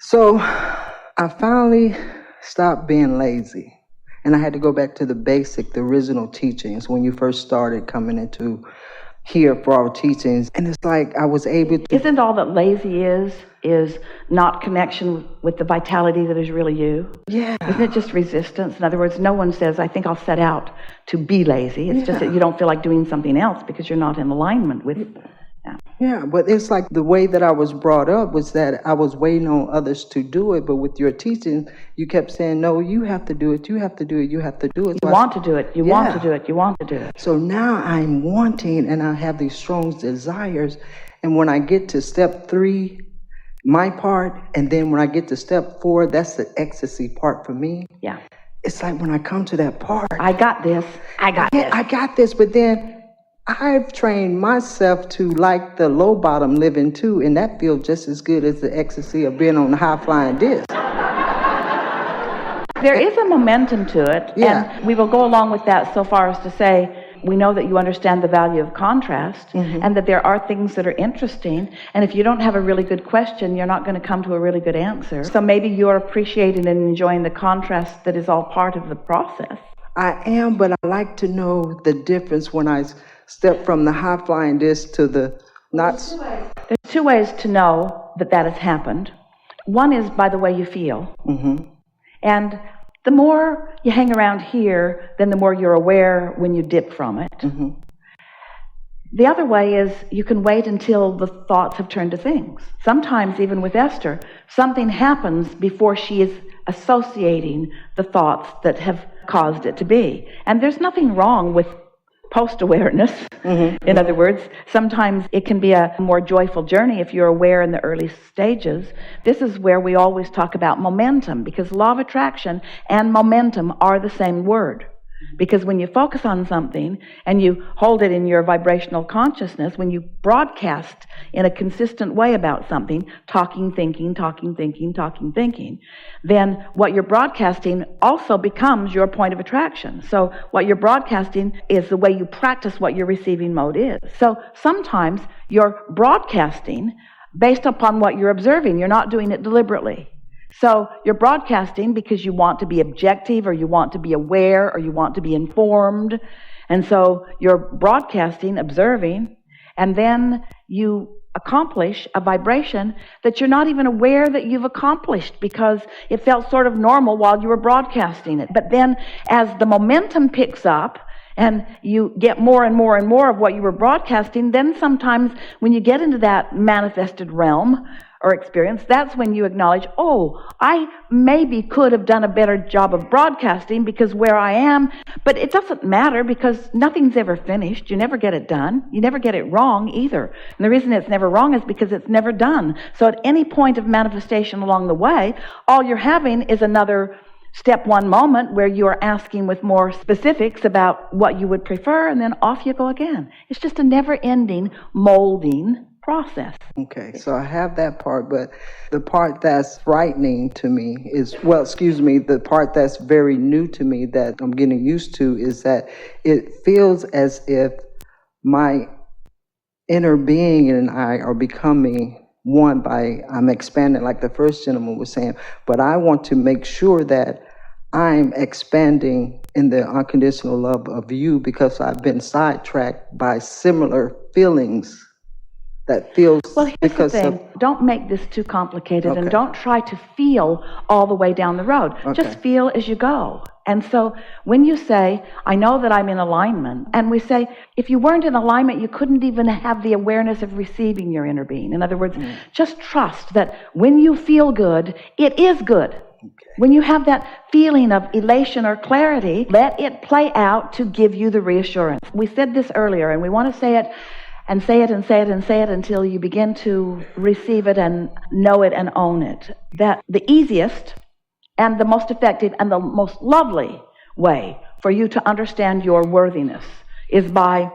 So I finally stopped being lazy. And I had to go back to the original teachings when you first started coming into here for our teachings. And it's like I was able to... Isn't all that lazy is not connection with the vitality that is really you? Yeah. Isn't it just resistance? In other words, no one says, I think I'll set out to be lazy. It's just that you don't feel like doing something else because you're not in alignment with... Yeah, but it's like the way that I was brought up was that I was waiting on others to do it, but with your teaching, you kept saying, no, you have to do it, you have to do it, you have to do it. You want to do it, you want to do it, you want to do it. So now I'm wanting, and I have these strong desires, and when I get to step 3, my part, and then when I get to step 4, that's the ecstasy part for me. Yeah. It's like when I come to that part. I got this, I got this, but then I've trained myself to like the low bottom living too, and that feels just as good as the ecstasy of being on the high flying disc. There is a momentum to it, and we will go along with that so far as to say, we know that you understand the value of contrast, and that there are things that are interesting, and if you don't have a really good question, you're not going to come to a really good answer. So maybe you're appreciating and enjoying the contrast that is all part of the process. I am, but I like to know the difference when I step from the high flying disc to the not. There's 2 ways to know that that has happened. One is by the way you feel. And the more you hang around here, then the more you're aware when you dip from it. The other way is you can wait until the thoughts have turned to things. Sometimes, even with Esther, something happens before she is associating the thoughts that have caused it to be. And there's nothing wrong with post-awareness. In other words, sometimes it can be a more joyful journey if you're aware in the early stages. This is where we always talk about momentum, because law of attraction and momentum are the same word. Because when you focus on something and you hold it in your vibrational consciousness, when you broadcast in a consistent way about something, talking, thinking, then what you're broadcasting also becomes your point of attraction. So what you're broadcasting is the way you practice what your receiving mode is. So sometimes you're broadcasting based upon what you're observing. You're not doing it deliberately. So you're broadcasting because you want to be objective, or you want to be aware, or you want to be informed. And so you're broadcasting, observing, and then you accomplish a vibration that you're not even aware that you've accomplished because it felt sort of normal while you were broadcasting it. But then as the momentum picks up and you get more and more and more of what you were broadcasting, then sometimes when you get into that manifested realm or experience, that's when you acknowledge, oh, I maybe could have done a better job of broadcasting because where I am, but it doesn't matter because nothing's ever finished. You never get it done. You never get it wrong either. And the reason it's never wrong is because it's never done. So at any point of manifestation along the way, all you're having is another step 1 moment where you are asking with more specifics about what you would prefer, and then off you go again. It's just a never-ending molding process. Okay, so I have that part, but the part that's frightening to me is, the part that's very new to me that I'm getting used to is that it feels as if my inner being and I are becoming one I'm expanding, like the first gentleman was saying, but I want to make sure that I'm expanding in the unconditional love of you because I've been sidetracked by similar feelings. That feels well, here's the thing. Don't make this too complicated, and don't try to feel all the way down the road. Just feel as you go. And so when you say, I know that I'm in alignment, and we say, if you weren't in alignment, you couldn't even have the awareness of receiving your inner being. In other words, just trust that when you feel good, it is good. When you have that feeling of elation or clarity, let it play out to give you the reassurance. We said this earlier, and we want to say it and say it and say it and say it until you begin to receive it and know it and own it. That the easiest and the most effective and the most lovely way for you to understand your worthiness is by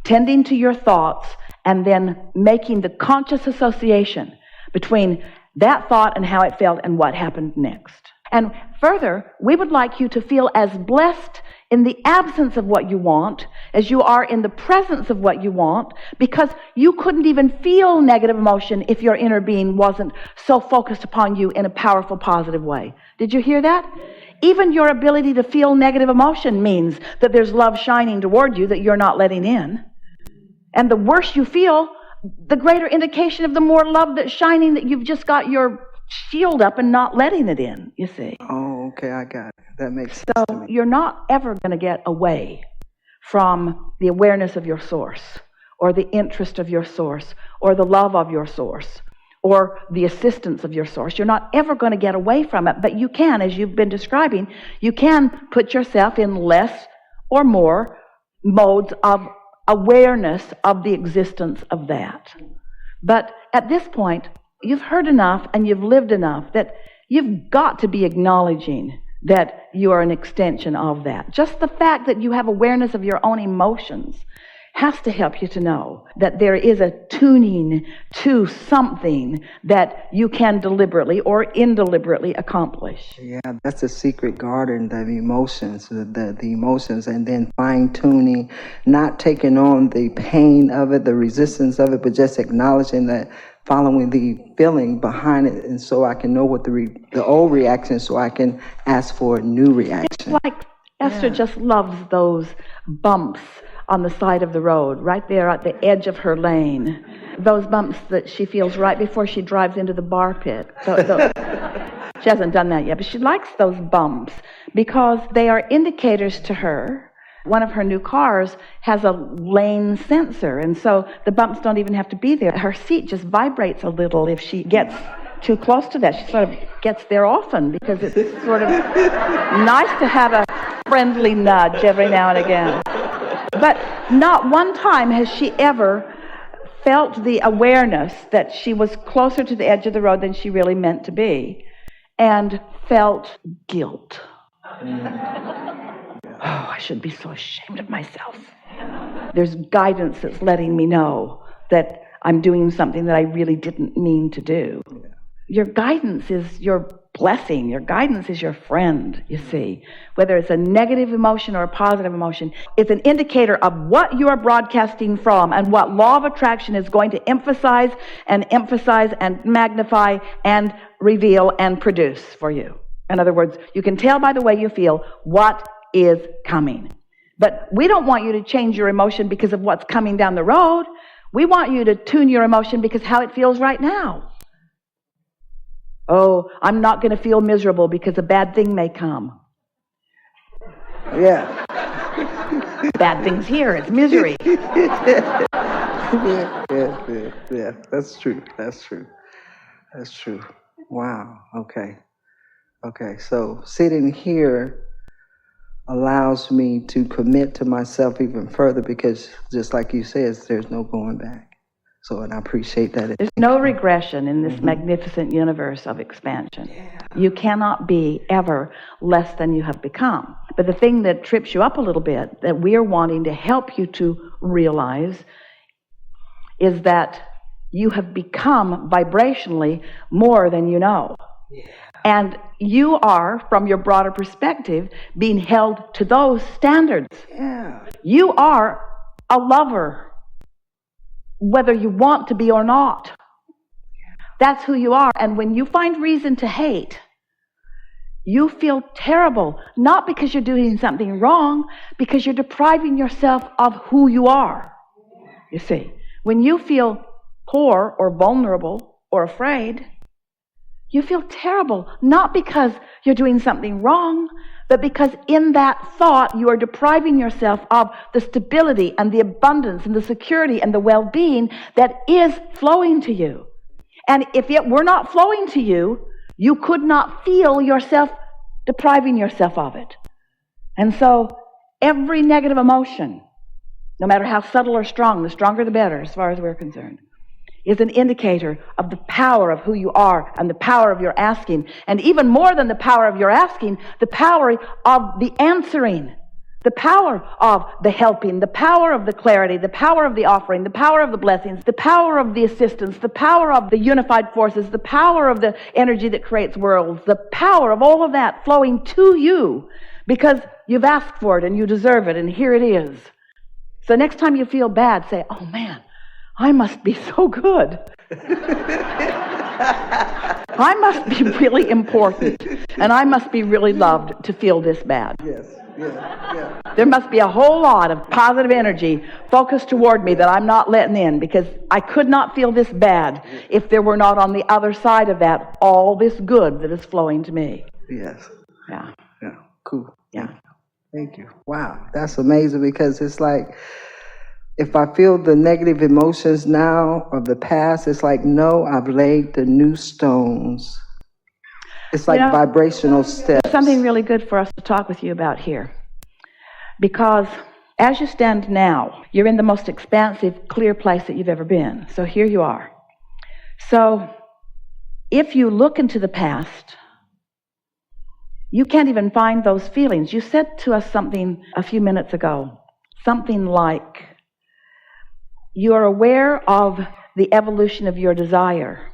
tending to your thoughts and then making the conscious association between that thought and how it felt and what happened next. And further, we would like you to feel as blessed in the absence of what you want as you are in the presence of what you want, because you couldn't even feel negative emotion if your inner being wasn't so focused upon you in a powerful, positive way. Did you hear that? Even your ability to feel negative emotion means that there's love shining toward you that you're not letting in. And the worse you feel, the greater indication of the more love that's shining, that you've just got your shield up and not letting it in, you see. Oh, okay, I got it. That makes sense So to me. you're not ever going to get away from the awareness of your source, or the interest of your source, or the love of your source, or the assistance of your source. You're not ever going to get away from it, but you can, as you've been describing, you can put yourself in less or more modes of awareness of the existence of that. But at this point, you've heard enough and you've lived enough that you've got to be acknowledging that you are an extension of that. Just the fact that you have awareness of your own emotions has to help you to know that there is a tuning to something that you can deliberately or indeliberately accomplish. Yeah, that's a secret garden, the emotions, the emotions, and then fine-tuning, not taking on the pain of it, the resistance of it, but just acknowledging that, following the feeling behind it, and so I can know what the old reaction, so I can ask for a new reaction. It's like Esther just loves those bumps on the side of the road, right there at the edge of her lane. Those bumps that she feels right before she drives into the bar pit. She hasn't done that yet, but she likes those bumps because they are indicators to her. One of her new cars has a lane sensor, and so the bumps don't even have to be there. Her seat just vibrates a little if she gets too close to that. She sort of gets there often because it's sort of nice to have a friendly nudge every now and again. But not one time has she ever felt the awareness that she was closer to the edge of the road than she really meant to be, and felt guilt. Oh, I should be so ashamed of myself. There's guidance that's letting me know that I'm doing something that I really didn't mean to do. Your guidance is your blessing. Your guidance is your friend, you see. Whether it's a negative emotion or a positive emotion, it's an indicator of what you are broadcasting from and what law of attraction is going to emphasize and magnify and reveal and produce for you. In other words, you can tell by the way you feel what is coming. But we don't want you to change your emotion because of what's coming down the road. We want you to tune your emotion because how it feels right now. Oh, I'm not going to feel miserable because a bad thing may come. Yeah. Bad things here, it's misery. Yeah. That's true. Wow. Okay. So sitting here allows me to commit to myself even further because, just like you said, there's no going back. So, and I appreciate that. There's no regression in this magnificent universe of expansion. Yeah. You cannot be ever less than you have become. But the thing that trips you up a little bit, that we are wanting to help you to realize, is that you have become vibrationally more than you know. Yeah. And you are, from your broader perspective, being held to those standards. Yeah. You are a lover, whether you want to be or not. That's who you are. And when you find reason to hate, you feel terrible, not because you're doing something wrong, because you're depriving yourself of who you are. You see, when you feel poor or vulnerable or afraid, you feel terrible, not because you're doing something wrong, but because in that thought you are depriving yourself of the stability and the abundance and the security and the well-being that is flowing to you. And if it were not flowing to you, you could not feel yourself depriving yourself of it. And so every negative emotion, no matter how subtle or strong, the stronger the better as far as we're concerned, is an indicator of the power of who you are and the power of your asking. And even more than the power of your asking, the power of the answering. The power of the helping, the power of the clarity, the power of the offering, the power of the blessings, the power of the assistance, the power of the unified forces, the power of the energy that creates worlds, the power of all of that flowing to you because you've asked for it and you deserve it, and here it is. So next time you feel bad, say, oh man, I must be so good. I must be really important, and I must be really loved to feel this bad. Yes, yeah. There must be a whole lot of positive energy focused toward me that I'm not letting in, because I could not feel this bad if there were not on the other side of that all this good that is flowing to me. Yes. Yeah. Yeah. Cool. Yeah. Thank you. Wow, that's amazing, because it's like, if I feel the negative emotions now of the past, it's like, no, I've laid the new stones. It's like vibrational steps. There's something really good for us to talk with you about here. Because as you stand now, you're in the most expansive, clear place that you've ever been. So here you are. So if you look into the past, you can't even find those feelings. You said to us something a few minutes ago, something like, you are aware of the evolution of your desire.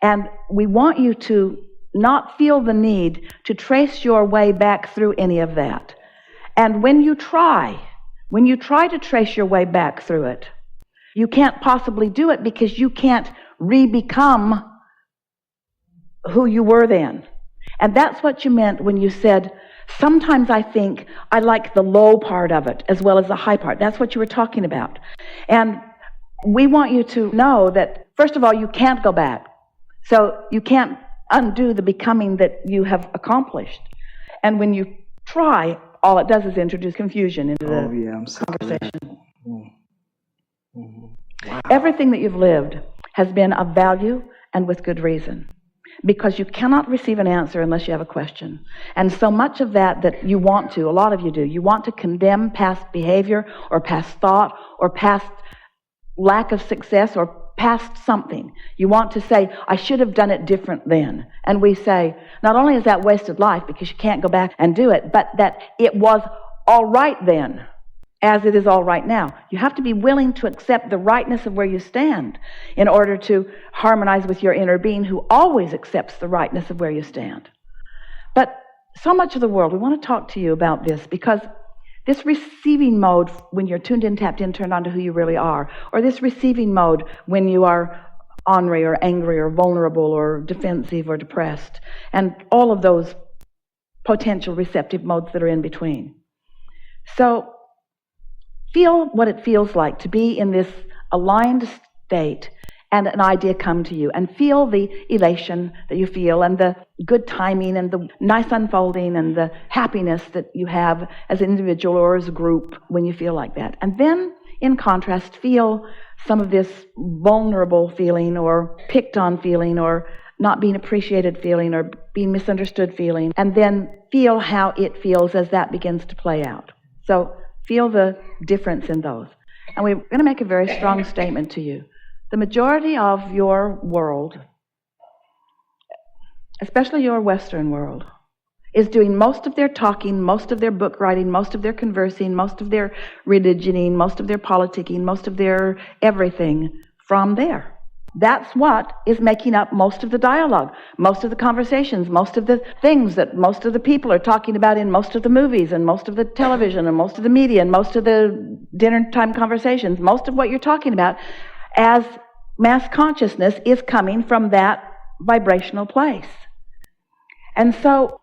And we want you to not feel the need to trace your way back through any of that. And when you try to trace your way back through it, you can't possibly do it, because you can't re-become who you were then. And that's what you meant when you said, sometimes I think I like the low part of it as well as the high part. That's what you were talking about. And we want you to know that, first of all, you can't go back. So you can't undo the becoming that you have accomplished. And when you try, all it does is introduce confusion into the conversation. Wow. Everything that you've lived has been of value and with good reason. Because you cannot receive an answer unless you have a question. And so much of that you want to, a lot of you do, you want to condemn past behavior or past thought or past lack of success or past something. You want to say, I should have done it different then. And we say, not only is that wasted life because you can't go back and do it, but that it was all right then, as it is all right now. You have to be willing to accept the rightness of where you stand in order to harmonize with your inner being, who always accepts the rightness of where you stand. But so much of the world, we want to talk to you about this, because this receiving mode, when you're tuned in, tapped in, turned on to who you really are, or this receiving mode when you are ornery or angry or vulnerable or defensive or depressed, and all of those potential receptive modes that are in between. So feel what it feels like to be in this aligned state and an idea come to you, and feel the elation that you feel and the good timing and the nice unfolding and the happiness that you have as an individual or as a group when you feel like that. And then, in contrast, feel some of this vulnerable feeling or picked on feeling or not being appreciated feeling or being misunderstood feeling, and then feel how it feels as that begins to play out. So feel the difference in those. And we're going to make a very strong statement to you. The majority of your world, especially your Western world, is doing most of their talking, most of their book writing, most of their conversing, most of their religioning, most of their politicking, most of their everything from there. That's what is making up most of the dialogue, most of the conversations, most of the things that most of the people are talking about in most of the movies and most of the television and most of the media and most of the dinner time conversations. Most of what you're talking about as mass consciousness is coming from that vibrational place. And so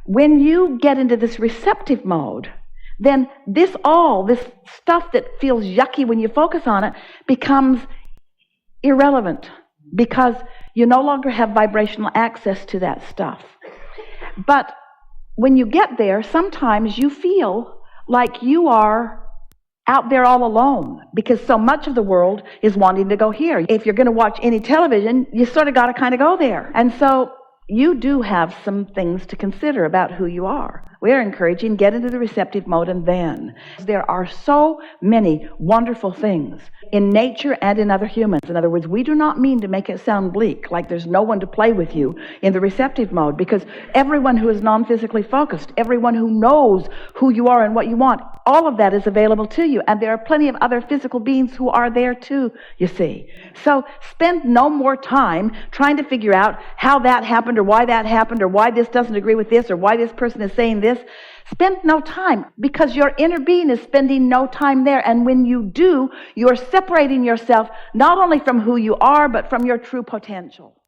when you get into this receptive mode, then this stuff that feels yucky when you focus on it becomes irrelevant, because you no longer have vibrational access to that stuff. But when you get there, sometimes you feel like you are out there all alone, because so much of the world is wanting to go here. If you're going to watch any television, you sort of got to kind of go there. And so you do have some things to consider about who you are. we're encouraging get into the receptive mode, and then there are so many wonderful things in nature and in other humans. In other words, we do not mean to make it sound bleak, like there's no one to play with you in the receptive mode, because everyone who is non-physically focused, everyone who knows who you are and what you want, all of that is available to you, and there are plenty of other physical beings who are there too, you see. So spend no more time trying to figure out how that happened, or why that happened, or why this doesn't agree with this, or why this person is saying this. Spend no time, because your inner being is spending no time there. And when you do, you're separating yourself not only from who you are, but from your true potential.